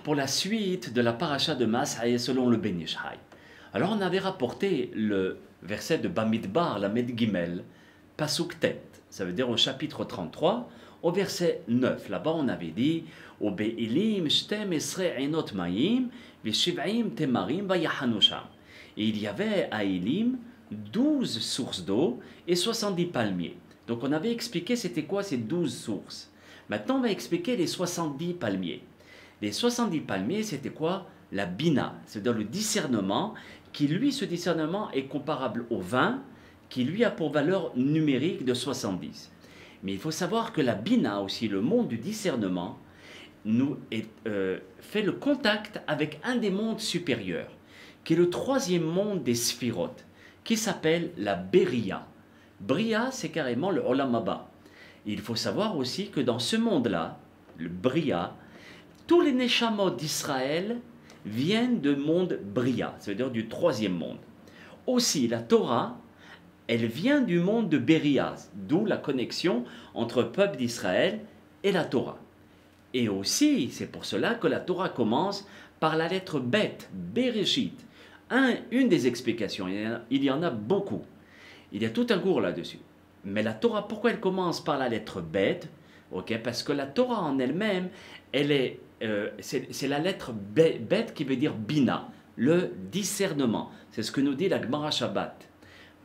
Pour la suite de la paracha de Mas'aï selon le Ben Ishai. Alors on avait rapporté le verset de Bamidbar, la Med Gimel, Pasuk Tet, ça veut dire au chapitre 33, au verset 9. Là-bas on avait dit au Be'ilim shtem esre einot mayim v'shiv'im temarim vayahanu sham. Et il y avait à Elim 12 sources d'eau et 70 palmiers. Donc on avait expliqué c'était quoi ces 12 sources. Maintenant, on va expliquer les 70 palmiers. Les 70 palmiers, c'était quoi? La bina, c'est-à-dire le discernement, qui lui, ce discernement est comparable au vin, qui lui a pour valeur numérique de 70. Mais il faut savoir que la bina, aussi le monde du discernement, fait le contact avec un des mondes supérieurs, qui est le troisième monde des sphirotes, qui s'appelle la Beria. Bria, c'est carrément le Olam Haba. Il faut savoir aussi que dans ce monde-là, le Bria, tous les Neshamot d'Israël viennent du monde Bria, c'est-à-dire du troisième monde. Aussi, la Torah, elle vient du monde de Beria, d'où la connexion entre le peuple d'Israël et la Torah. Et aussi, c'est pour cela que la Torah commence par la lettre Bet, Bereshit. Une des explications, il y en a beaucoup. Il y a tout un cours là-dessus. Mais la Torah, pourquoi elle commence par la lettre Bet? Parce que la Torah en elle-même, c'est la lettre Bet qui veut dire Bina, le discernement. C'est ce que nous dit la Gemara Shabbat.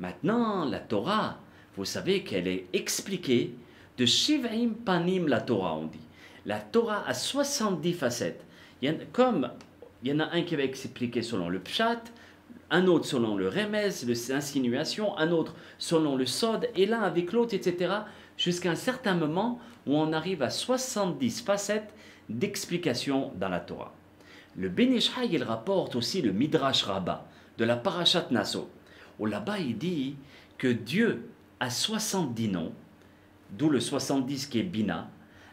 Maintenant, la Torah, vous savez qu'elle est expliquée de Shiv'im Panim, la Torah, on dit. La Torah a 70 facettes. Il y en a un qui va expliquer selon le Pshat, un autre selon le remez, l'insinuation, un autre selon le sod, et l'un avec l'autre, etc., jusqu'à un certain moment où on arrive à 70 facettes d'explication dans la Torah. Le Ben Ishai, il rapporte aussi le Midrash Rabbah de la Parashat Naso, où là-bas il dit que Dieu a 70 noms, d'où le 70 qui est Bina,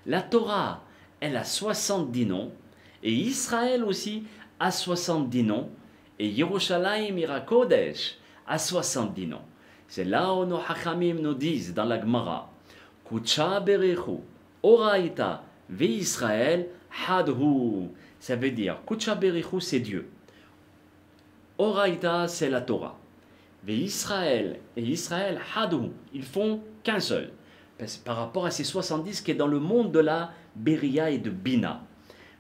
la Torah, elle a 70 noms, et Israël aussi a 70 noms, et Yerushalayim Irakodesh a 70 noms. C'est là où nos Hachamim nous disent dans la Gemara, Kucha Berechu, Oraita, Ve Israël, Hadhu. Ça veut dire, Kucha Berechu c'est Dieu. Oraita c'est la Torah. Ve Israël et Israël, Hadhu, ils font qu'un seul. Par rapport à ces 70 qui est dans le monde de la Beria et de Bina.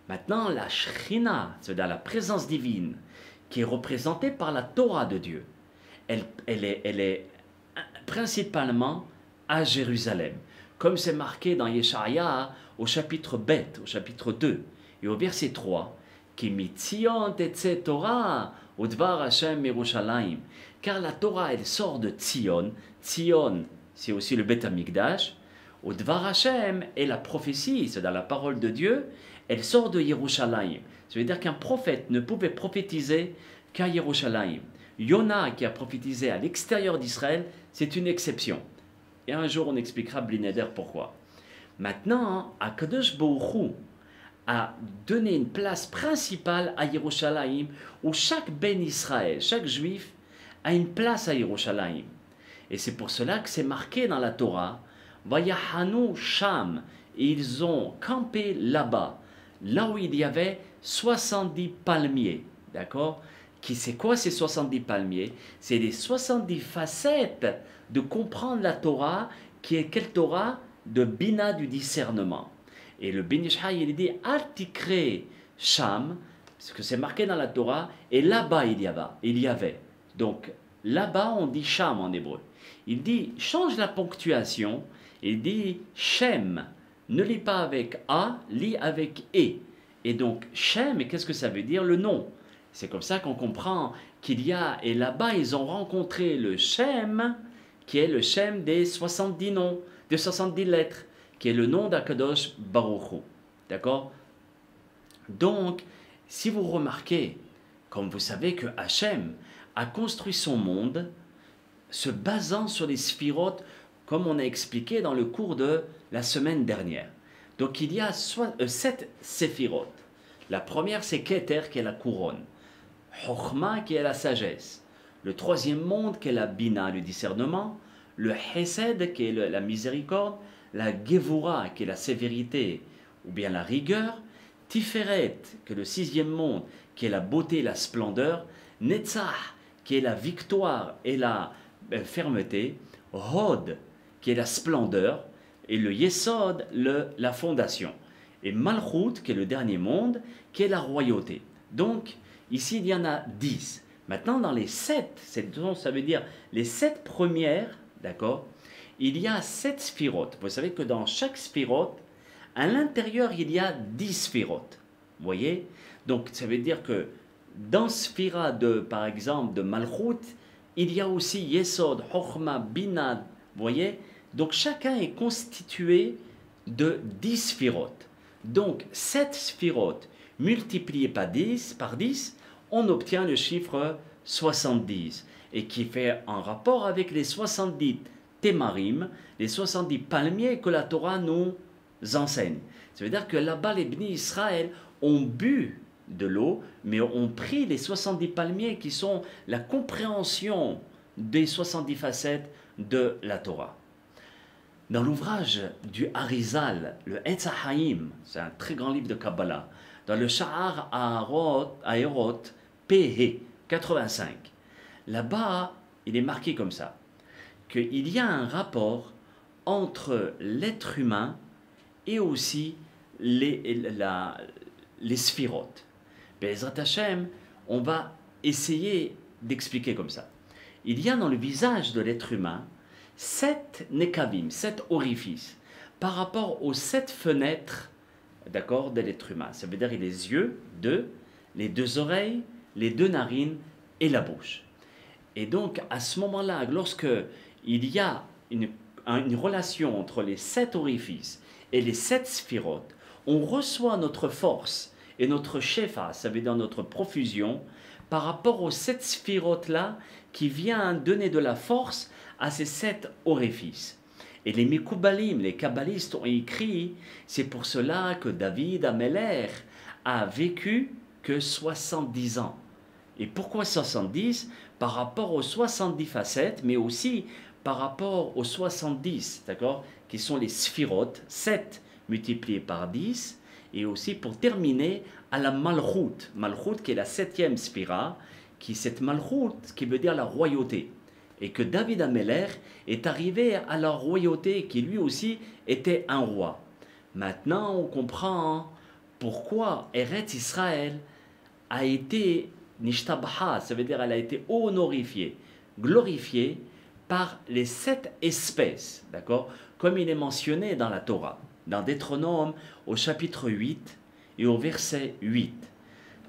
Maintenant, la Shrina, c'est-à-dire la présence divine, qui est représentée par la Torah de Dieu, elle est principalement à Jérusalem, comme c'est marqué dans Yeshaïa au chapitre Bet, au chapitre 2, et au verset 3, qui mitzion tetze Torah, udvar Hashem Yerushalayim, car la Torah, elle sort de Tzion. Tzion, c'est aussi le Bet Amikdash. Udvar Hashem est la prophétie, c'est dans la parole de Dieu, elle sort de Yerushalayim. Ça veut dire qu'un prophète ne pouvait prophétiser qu'à Yerushalayim. Yona, qui a prophétisé à l'extérieur d'Israël, c'est une exception. Et un jour, on expliquera Blineder pourquoi. Maintenant, Akadosh Baruch Hu a donné une place principale à Yerushalayim, où chaque Ben Israël, chaque juif, a une place à Yerushalayim. Et c'est pour cela que c'est marqué dans la Torah, Vayahanu Sham, et ils ont campé là-bas, là où il y avait 70 palmiers, d'accord? C'est quoi ces 70 palmiers? C'est les 70 facettes de comprendre la Torah, qui est quelle Torah? De Bina, du discernement. Et le Ben Ishai, il dit Artikre Sham, parce que c'est marqué dans la Torah, et là-bas il y avait. Donc là-bas on dit Sham en hébreu. Il dit, change la ponctuation, il dit Shem, ne lis pas avec A, lis avec E. Et donc, Shem, qu'est-ce que ça veut dire? Le nom. C'est comme ça qu'on comprend qu'il y a, et là-bas, ils ont rencontré le Shem, qui est le Shem des 70 noms, des 70 lettres, qui est le nom d'Akadosh Baruch Hu. D'accord? Donc, si vous remarquez, comme vous savez que Hachem a construit son monde, se basant sur les sphirotes, comme on a expliqué dans le cours de la semaine dernière. Donc il y a 7 séphirotes. La première, c'est Keter, qui est la couronne. Chokhma, qui est la sagesse. Le troisième monde, qui est la Bina, le discernement. Le Hesed, qui est la miséricorde. La Gevura, qui est la sévérité, ou bien la rigueur. Tiferet, qui est le sixième monde, qui est la beauté et la splendeur. Netzach, qui est la victoire et la fermeté. Hod, qui est la splendeur. Et le Yesod, la fondation. Et Malchut, qui est le dernier monde, qui est la royauté. Donc, ici, il y en a 10. Maintenant, dans les 7, ça veut dire les 7 premières, d'accord, il y a 7 sphirotes. Vous savez que dans chaque sphirote, à l'intérieur, il y a 10 sphirotes. Vous voyez? Donc, ça veut dire que dans Sphira, par exemple, de Malchut, il y a aussi Yesod, Chochma, Bina. Vous voyez? Donc, chacun est constitué de 10 sphirotes. Donc, 7 sphirotes multipliées par 10, on obtient le chiffre 70. Et qui fait un rapport avec les 70 Témarim, les 70 palmiers que la Torah nous enseigne. Ça veut dire que là-bas, les Bni Israël ont bu de l'eau, mais ont pris les 70 palmiers qui sont la compréhension des 70 facettes de la Torah. Dans l'ouvrage du Harizal, le Etz HaHaim, c'est un très grand livre de Kabbalah, dans le Sha'ar Aerot, PH 85, là-bas, il est marqué comme ça, qu'il y a un rapport entre l'être humain et aussi les sphirotes. Be'ezrat Hashem, on va essayer d'expliquer comme ça. Il y a dans le visage de l'être humain 7 nekavim, 7 orifices, par rapport aux 7 fenêtres, d'accord, de l'être humain. Ça veut dire les yeux, 2, les 2 oreilles, les 2 narines et la bouche. Et donc, à ce moment-là, lorsque il y a une relation entre les 7 orifices et les 7 sphirotes, on reçoit notre force et notre shefa, ça veut dire notre profusion, par rapport aux 7 sphirotes-là qui vient donner de la force à ces 7 orifices. Et les Mekoubalim, les kabbalistes ont écrit, c'est pour cela que David Améler a vécu que 70 ans. Et pourquoi 70? Par rapport aux 70 facettes, mais aussi par rapport aux 70, d'accord, qui sont les sphirotes, 7 multipliés par 10, et aussi pour terminer à la Malchut. Malchut qui est la 7e sphira, cette Malchut qui veut dire la royauté. Et que David Améler est arrivé à la royauté qui lui aussi était un roi. Maintenant on comprend pourquoi Eretz Israël a été Nishtabha, ça veut dire elle a été honorifiée, glorifiée par les 7 espèces, d'accord, comme il est mentionné dans la Torah, dans Deutéronome au chapitre 8 et au verset 8,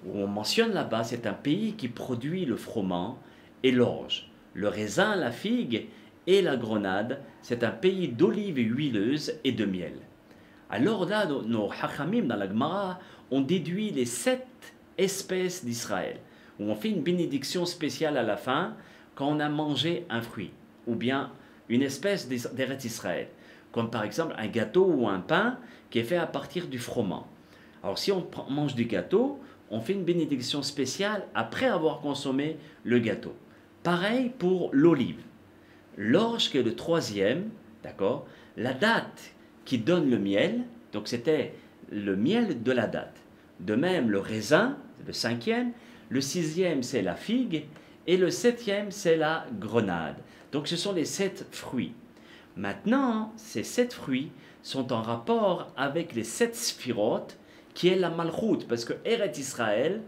où on mentionne là-bas, c'est un pays qui produit le froment et l'orge, le raisin, la figue et la grenade, c'est un pays d'olives huileuses et de miel. Alors là, nos Hachamim dans la Gemara ont déduit les 7 espèces d'Israël, où on fait une bénédiction spéciale à la fin quand on a mangé un fruit, ou bien une espèce d'Eretz Israël, comme par exemple un gâteau ou un pain qui est fait à partir du froment. Alors si on mange du gâteau, on fait une bénédiction spéciale après avoir consommé le gâteau. Pareil pour l'olive. L'orge qui est le 3e, d'accord, la date qui donne le miel, donc c'était le miel de la date. De même le raisin, le 5e, le 6e c'est la figue et le 7e c'est la grenade. Donc ce sont les 7 fruits. Maintenant, ces 7 fruits sont en rapport avec les 7 sphirotes qui est la Malchut, parce que Eretz Israël,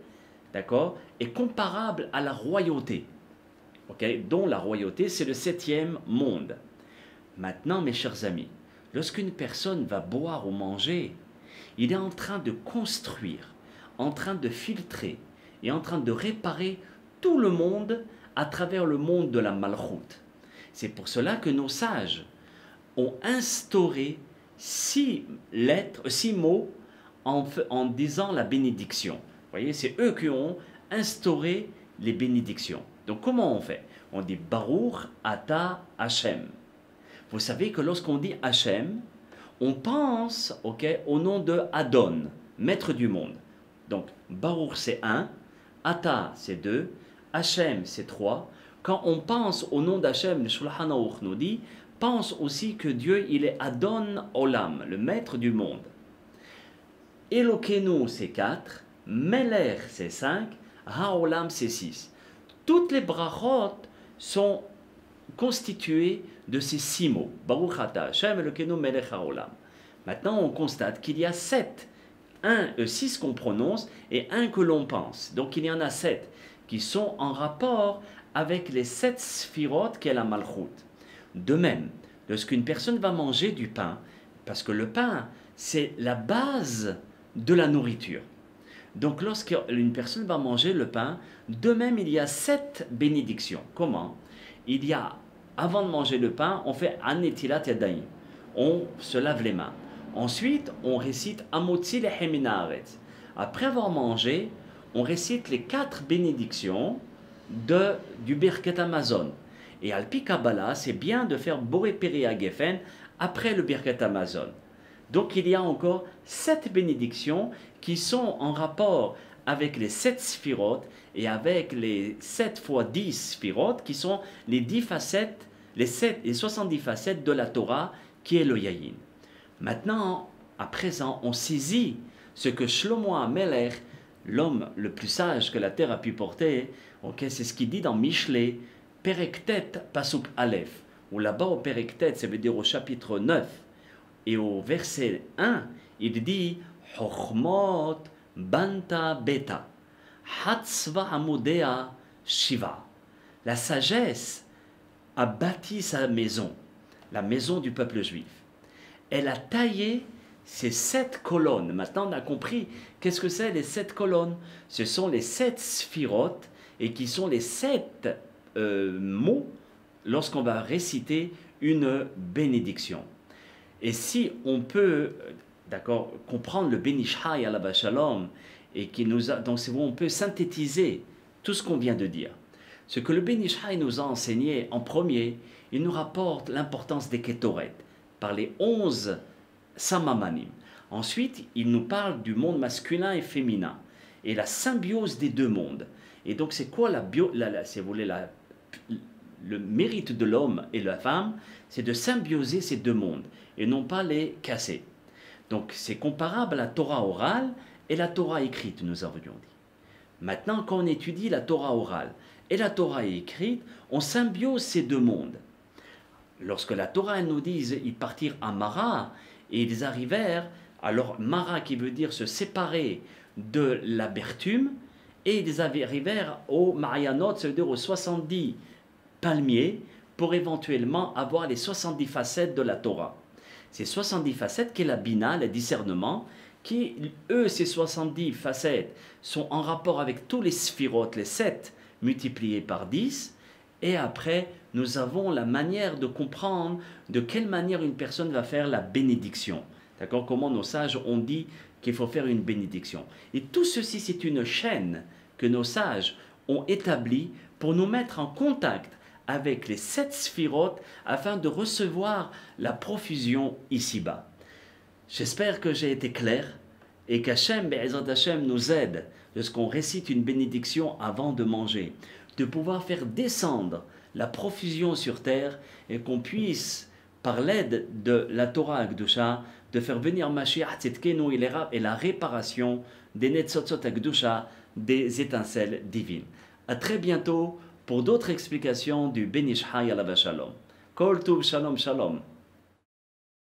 d'accord, est comparable à la royauté, okay, dont la royauté c'est le 7e monde. Maintenant, mes chers amis, lorsqu'une personne va boire ou manger, il est en train de construire, en train de filtrer et en train de réparer tout le monde à travers le monde de la Malchut. C'est pour cela que nos sages ont instauré 6 mots en disant la bénédiction. Vous voyez, c'est eux qui ont instauré les bénédictions. Donc comment on fait? On dit Baruch Ata Hashem. Vous savez que lorsqu'on dit Hashem, on pense au nom de Adon, maître du monde. Donc Baruch c'est 1, Ata c'est 2, Hashem c'est 3. Quand on pense au nom d'Hashem, le Shulchan Aruch nous dit, pense aussi que Dieu il est Adon Olam, le maître du monde. Elokenu c'est 4, Melech c'est 5, Haolam c'est 6. Toutes les brachot sont constituées de ces 6 mots. Baruch Ata Hashem Elokenu Melech Haolam. Maintenant on constate qu'il y a 6 qu'on prononce et 1 que l'on pense. Donc il y en a 7 qui sont en rapport avec les 7 sphirotes qu'est la Malchut. De même, lorsqu'une personne va manger du pain, parce que le pain, c'est la base de la nourriture. Donc lorsqu'une personne va manger le pain, de même il y a 7 bénédictions. Comment? Il y a, avant de manger le pain, on fait Anetilat Yadayim. On se lave les mains. Ensuite, on récite Amotzi Lechem min haaretz. Après avoir mangé, on récite les 4 bénédictions du Birkat Hamazon. Et Alpi Kabbalah, c'est bien de faire Boré Peri Geffen après le Birkat Hamazon. Donc il y a encore 7 bénédictions qui sont en rapport avec les 7 sphirotes et avec les 7 fois 10 sphirotes qui sont les 10 facettes, les 70 facettes de la Torah qui est le Yayin. Maintenant, à présent, on saisit ce que Shlomo HaMelech, l'homme le plus sage que la terre a pu porter, okay, c'est ce qu'il dit dans Mishlei, Perektet Pasuk Aleph, où là-bas au Perektet, ça veut dire au chapitre 9, et au verset 1, il dit Chochmot Banta Beta, Hatzva Amodea Shiva. La sagesse a bâti sa maison, la maison du peuple juif. Elle a taillé ces 7 colonnes. Maintenant, on a compris qu'est-ce que c'est les 7 colonnes. Ce sont les 7 sphirotes et qui sont les 7 mots lorsqu'on va réciter une bénédiction. Et si on peut, d'accord, comprendre le Benishai Alav Shalom et qui nous a, donc c'est où on peut synthétiser tout ce qu'on vient de dire. Ce que le Benishai nous a enseigné en premier, il nous rapporte l'importance des Ketoret par les 11 Samamanim. Ensuite, il nous parle du monde masculin et féminin et la symbiose des deux mondes. Et donc, c'est quoi si vous voulez, le mérite de l'homme et de la femme? C'est de symbioser ces deux mondes et non pas les casser. Donc, c'est comparable à la Torah orale et la Torah écrite, nous avions dit. Maintenant, quand on étudie la Torah orale et la Torah écrite, on symbiose ces deux mondes. Lorsque la Torah nous dit ils partirent à Mara et ils arrivèrent, alors Mara qui veut dire se séparer de l'amertume, et ils arrivèrent au Marianot, ça veut dire aux 70 palmiers, pour éventuellement avoir les 70 facettes de la Torah. Ces 70 facettes qu'est la Bina, le discernement, qui, eux, ces 70 facettes sont en rapport avec tous les sphirotes, les 7 multipliés par 10, et après, nous avons la manière de comprendre de quelle manière une personne va faire la bénédiction. D'accord? Comment nos sages ont dit qu'il faut faire une bénédiction. Et tout ceci, c'est une chaîne que nos sages ont établie pour nous mettre en contact avec les 7 sphirotes afin de recevoir la profusion ici-bas. J'espère que j'ai été clair et qu'Hachem, Be'ezrat Hashem, nous aide lorsqu'on récite une bénédiction avant de manger, de pouvoir faire descendre la profusion sur terre et qu'on puisse, par l'aide de la Torah Akdusha, de faire venir Mashiach Tzidkenu et la réparation des Netzotzot Akdusha, des étincelles divines. À très bientôt pour d'autres explications du Benishai Alav Shalom. Kol Tuv Shalom Shalom.